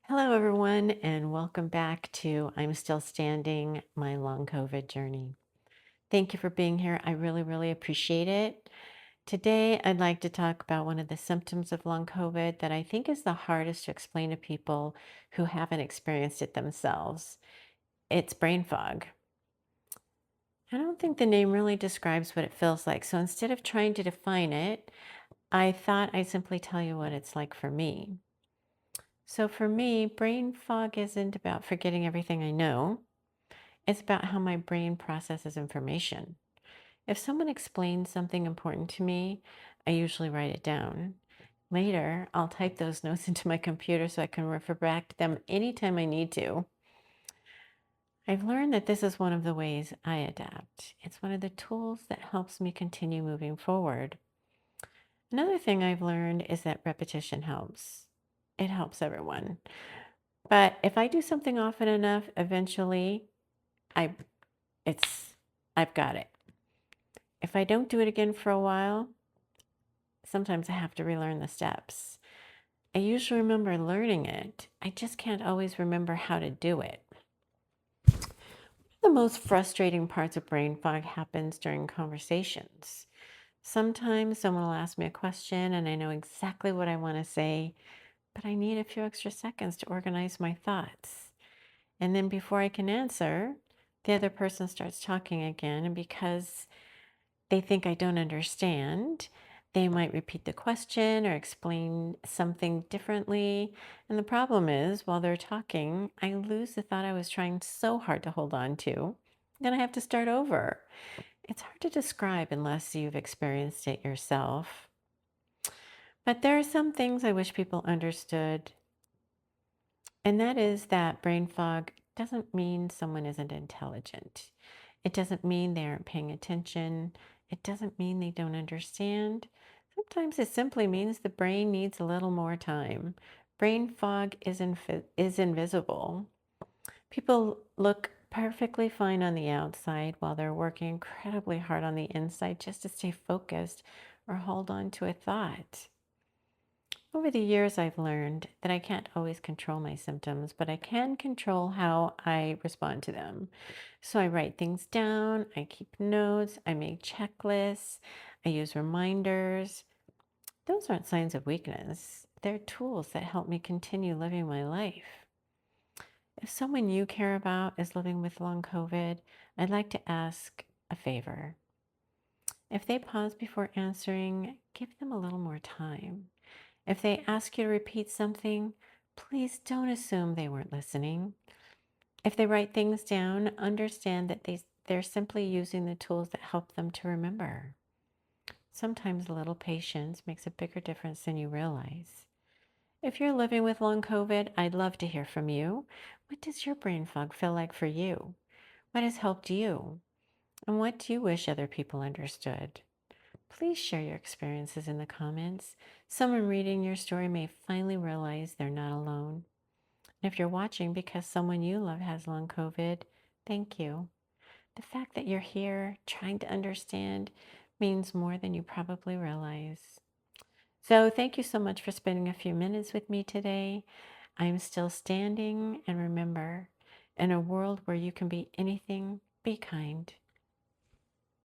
Hello, everyone, and welcome back to I'm Still Standing, my long COVID journey. Thank you for being here. I really, really appreciate it. Today, I'd like to talk about one of the symptoms of long COVID that I think is the hardest to explain to people who haven't experienced it themselves. It's brain fog. I don't think the name really describes what it feels like. So instead of trying to define it, I thought I'd simply tell you what it's like for me. So for me, brain fog isn't about forgetting everything I know. It's about how my brain processes information. If someone explains something important to me, I usually write it down. Later, I'll type those notes into my computer so I can refer back to them anytime I need to. I've learned that this is one of the ways I adapt. It's one of the tools that helps me continue moving forward. Another thing I've learned is that repetition helps. It helps everyone. But if I do something often enough, eventually I it's I've got it. If I don't do it again for a while, sometimes I have to relearn the steps. I usually remember learning it. I just can't always remember how to do it. The most frustrating parts of brain fog happens during conversations. Sometimes someone will ask me a question and I know exactly what I want to say, but I need a few extra seconds to organize my thoughts. And then before I can answer, the other person starts talking again. And because they think I don't understand, they might repeat the question or explain something differently. And the problem is, while they're talking, I lose the thought I was trying so hard to hold on to. Then I have to start over. It's hard to describe unless you've experienced it yourself. But there are some things I wish people understood, and that is that brain fog doesn't mean someone isn't intelligent. It doesn't mean they aren't paying attention. It doesn't mean they don't understand. Sometimes it simply means the brain needs a little more time. Brain fog is invisible. People look perfectly fine on the outside while they're working incredibly hard on the inside just to stay focused or hold on to a thought. Over the years, I've learned that I can't always control my symptoms, but I can control how I respond to them. So I write things down, I keep notes, I make checklists, I use reminders. Those aren't signs of weakness. They're tools that help me continue living my life. If someone you care about is living with long COVID, I'd like to ask a favor. If they pause before answering, give them a little more time. If they ask you to repeat something, please don't assume they weren't listening. If they write things down, understand that they're simply using the tools that help them to remember. Sometimes a little patience makes a bigger difference than you realize. If you're living with long COVID, I'd love to hear from you. What does your brain fog feel like for you? What has helped you? And what do you wish other people understood? Please share your experiences in the comments. Someone reading your story may finally realize they're not alone. And if you're watching because someone you love has long COVID, thank you. The fact that you're here trying to understand means more than you probably realize. So thank you so much for spending a few minutes with me today. I'm still standing, and remember, in a world where you can be anything, be kind.